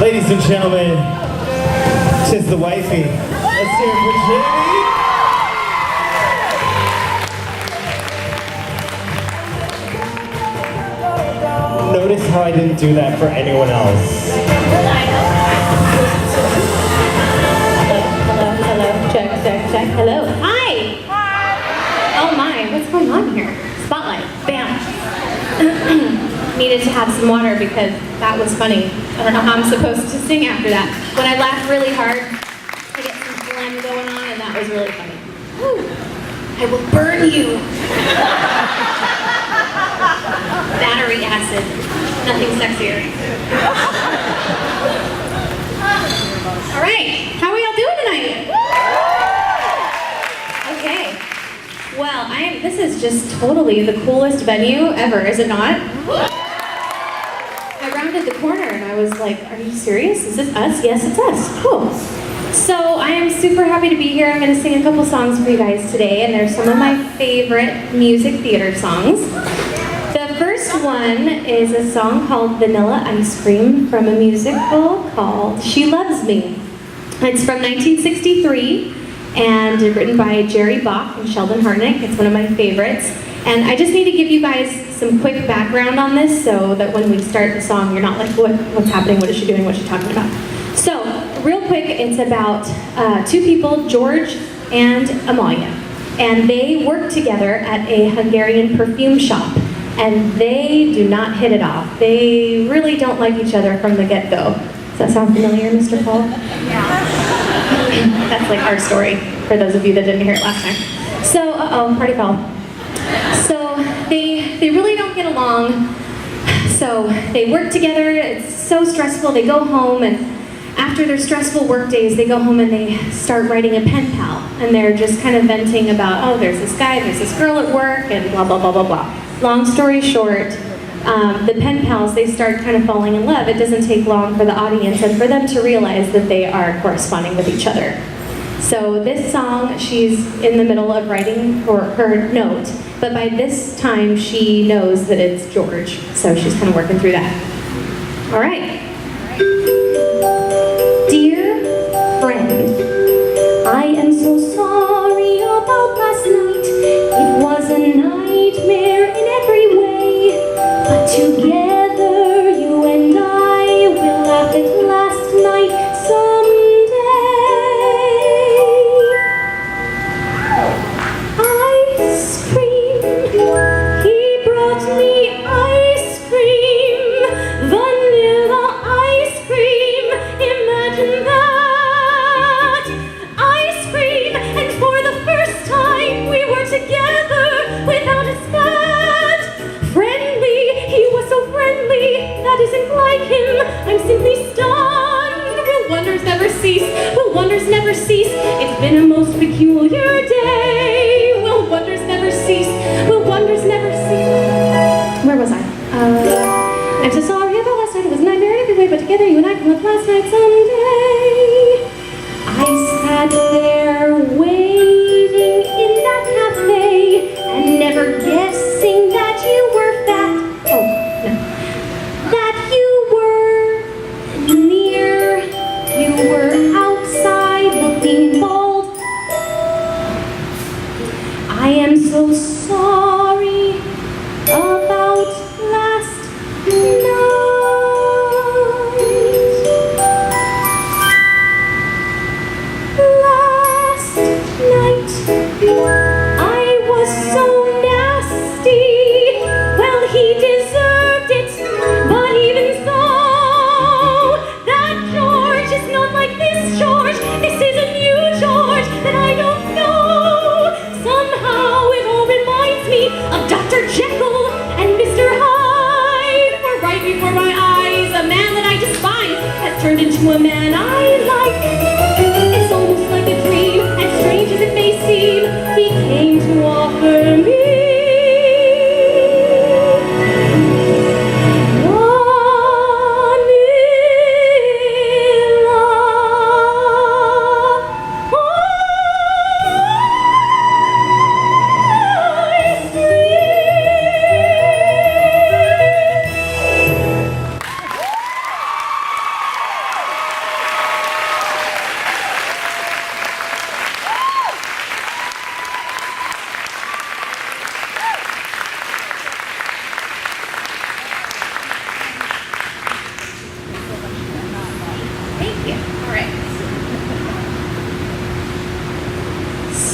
Ladies and gentlemen, tis the wifey. Let's hear it for Jamie. Notice how I didn't do that for anyone else. Hello. Check. Hello. Hi. Oh my, what's going on here? Spotlight. Bam. Needed to have some water because that was funny. I don't know how I'm supposed to sing after that. When I laugh really hard, I get some phlegm going on, and that was really funny. Woo. I will burn you. Battery acid. Nothing sexier. All right, how are y'all doing tonight? Okay. Well, this is just totally the coolest venue ever, is it not? I rounded the corner and I was like, are you serious? Is this us? Yes, it's us. Cool. So I am super happy to be here. I'm going to sing a couple songs for you guys today, and they're some of my favorite music theater songs. The first one is a song called Vanilla Ice Cream from a musical called She Loves Me. It's from 1963 and written by Jerry Bach and Sheldon Hartnett. It's one of my favorites. And I just need to give you guys some quick background on this so that when we start the song, you're not like, what's happening? What is she doing? What's she talking about? So, real quick, it's about two people, George and Amalia. And they work together at a Hungarian perfume shop. And they do not hit it off. They really don't like each other from the get-go. Does that sound familiar, Mr. Paul? Yeah. That's like our story, for those of you that didn't hear it last time. So, party foul. So, they really don't get along. So, they work together, it's so stressful, they go home, and after their stressful work days, they go home and they start writing a pen pal. And they're just kind of venting about, oh, there's this guy, there's this girl at work, and blah, blah, blah, blah, blah. Long story short, the pen pals, they start kind of falling in love. It doesn't take long for the audience and for them to realize that they are corresponding with each other. So this song, she's in the middle of writing her note, but by this time she knows that it's George, so she's kind of working through that. All right. Dear friend, I am so sorry about last night. It was a nightmare in every way, but together you and I will laugh at last night someday. Ice cream, he brought me ice cream, vanilla ice cream, imagine that. Ice cream, and for the first time we were together without a spat. Friendly, he was so friendly, that isn't like him, I'm simply stunned. Will wonders never cease, will wonders never cease, it's been a most peculiar day. Will wonders never cease, will wonders never cease. Where was I? I'm so sorry about last night, it was a nightmare every way, but together you and I can live last night someday. I sat there waiting in that cafe and never guessing that you were fat. Oh, no. That you were near, you were outside looking bold. I am so sorry about last night. Last night, I was so nasty. Well, he deserved it, but even so, that George is not like this George. This is a new George that I don't know. Somehow it all reminds me of Dr. Jekyll and Mr. Hyde. For right before my eyes, a man that I despise has turned into a man I like. It's almost like a dream, as strange as it may seem, he came to offer me vanilla ice cream.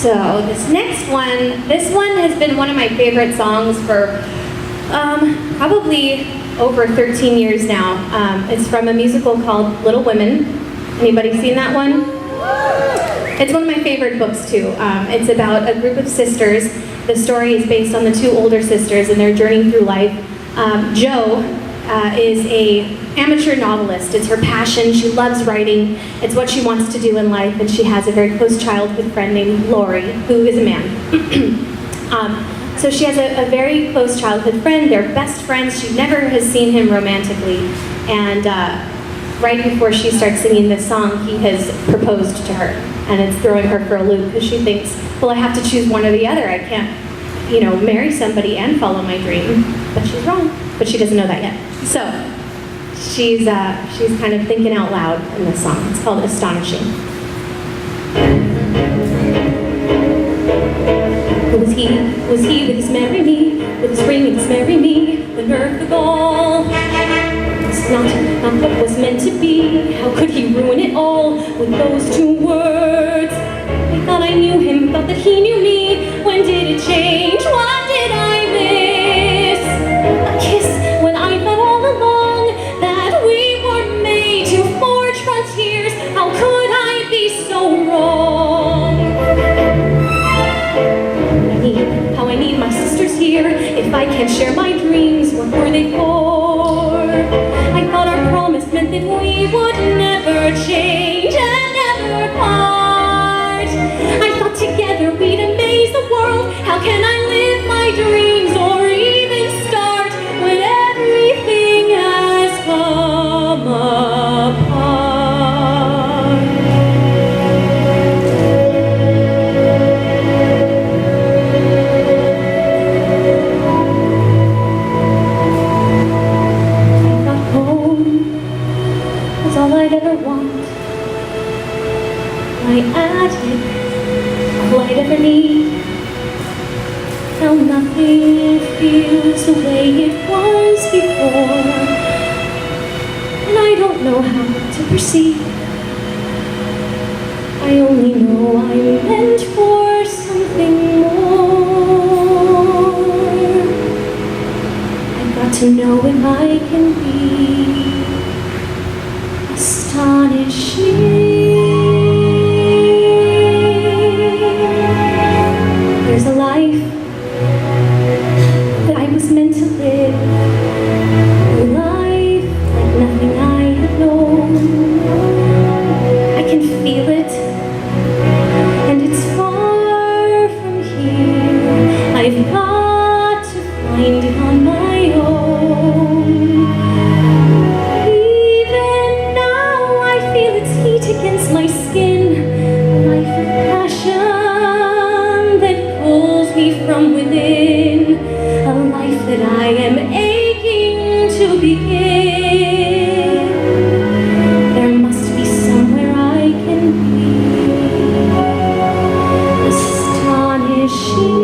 So this one has been one of my favorite songs for probably over 13 years now. It's from a musical called Little Women. Anybody seen that one? It's one of my favorite books too. It's about a group of sisters. The story is based on the two older sisters and their journey through life. Jo is a amateur novelist. It's her passion. She loves writing. It's what she wants to do in life, and she has a very close childhood friend named Lori, who is a man. So she has a very close childhood friend. They're best friends. She never has seen him romantically. And right before she starts singing this song, he has proposed to her. And it's throwing her for a loop because she thinks, well, I have to choose one or the other. I can't, marry somebody and follow my dream. But she's wrong. But she doesn't know that yet. So she's kind of thinking out loud in this song. It's called Astonishing. Was he with his marry me, with his ring and his marry me, the nerve, the gall? It's not what was meant to be. How could he ruin it all with those two words? I thought I knew him, thought that he knew me. When did it change? What did I miss? A kiss when I thought all along that we were made to forge frontiers. How could I be so wrong? How I need my sisters here. If I can't share my dreams, what were they for? I thought our promise meant that we would never change and never part. I thought together we'd amaze the world. How can I live my dreams or even start when everything has come apart? All I'd ever want, my attic, all I'd ever need. Now nothing feels the way it was before, and I don't know how to proceed. I only know I'm meant for something more. I've got to know if I can be astonishing. There's a life that I was meant to live, a life like nothing I have known. I can feel it, and it's far from here. I've got to find it on my own. Against my skin, a life of passion that pulls me from within, a life that I am aching to begin. There must be somewhere I can be astonishing.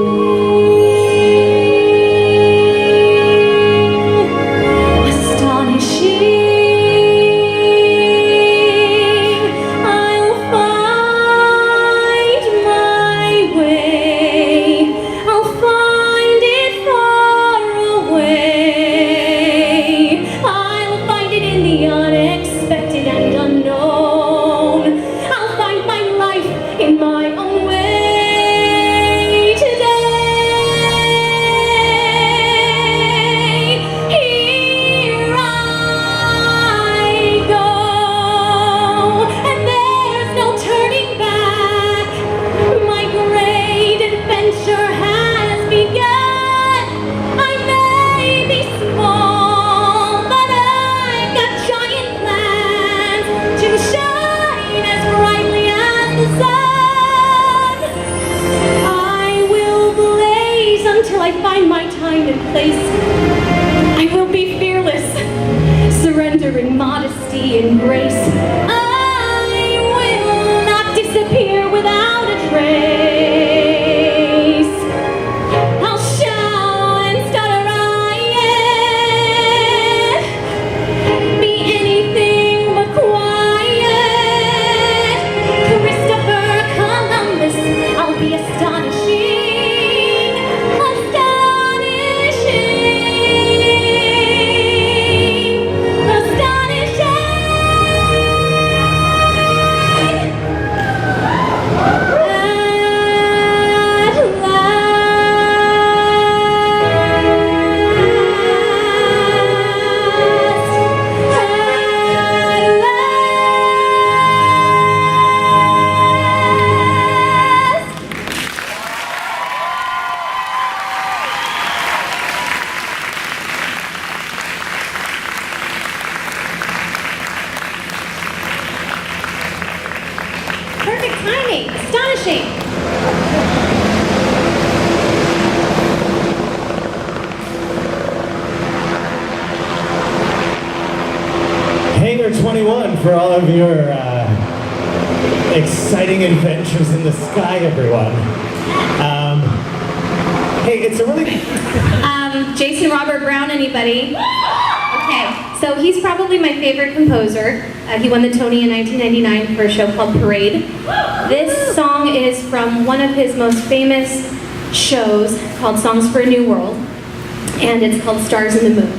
Until I find my time and place, I will be fearless, surrendering modesty and grace. I will not disappear without a trace. I'll shout and stutter, be anything but quiet. Christopher Columbus, I'll be a Astonishing. Hangar 21 for all of your exciting adventures in the sky, everyone. Hey, it's a really... Jason Robert Brown, anybody? Okay, so he's probably my favorite composer. He won the Tony in 1999 for a show called Parade. This song is from one of his most famous shows called Songs for a New World, and it's called Stars in the Moon.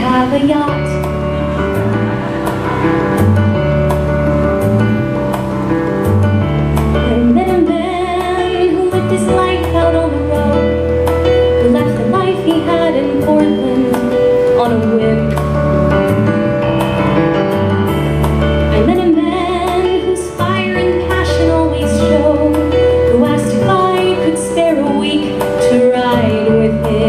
Have a yacht. I met a man who lived his life out on the road, who left the life he had in Portland on a whim. I met a man whose fire and passion always showed, who asked if I could spare a week to ride with him.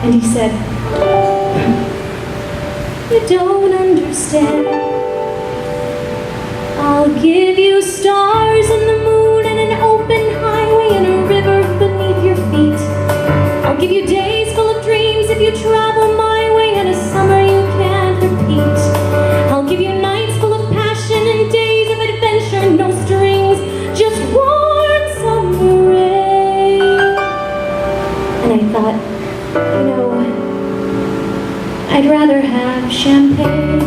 And he said, "You don't understand. I'll give you stars and the moon and an open highway and a river beneath your feet. I'll give you days full of dreams if you travel my way and a summer you can't repeat. I'll give you nights full of passion and days of adventure, no strings, just warm summer rain." And I thought, you know, I'd rather have champagne.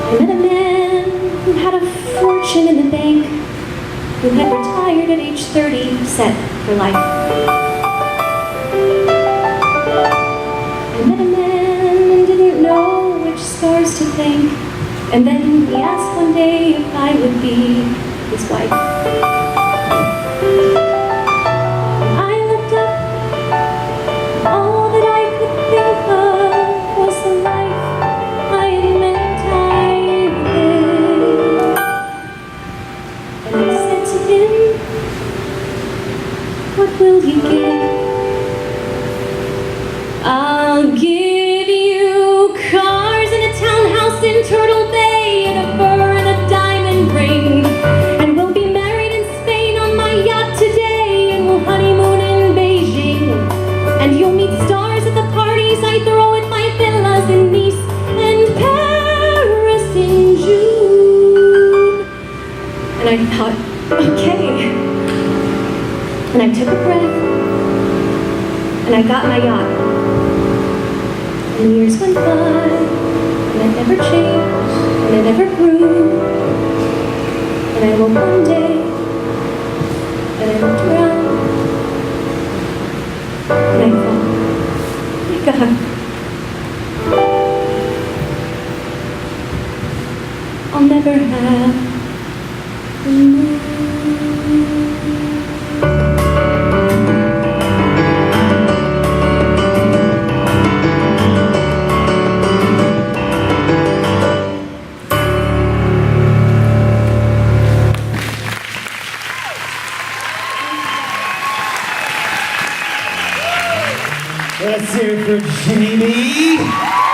I met a man who had a fortune in the bank, who had retired at age 30, set for life. I met a man and didn't know which stars to thank, and then he asked one day if I would be his wife. I looked up, all that I could think of was the life I had meant I would live. And I said to him, "What will you give?" "I'll give you cars and a townhouse in Turtle Bay and a fur and a diamond ring. And we'll be married in Spain on my yacht today, and we'll honeymoon in Beijing. And you'll meet stars at the parties I throw at my villas in Nice and Paris in June." And I thought, okay. And I took a breath, and I got my yacht. And the years went by, and it never changed, and it never grew. And I woke one day, and I looked around, and I thought, oh my God, I'll never have. Let's hear it for Jamie.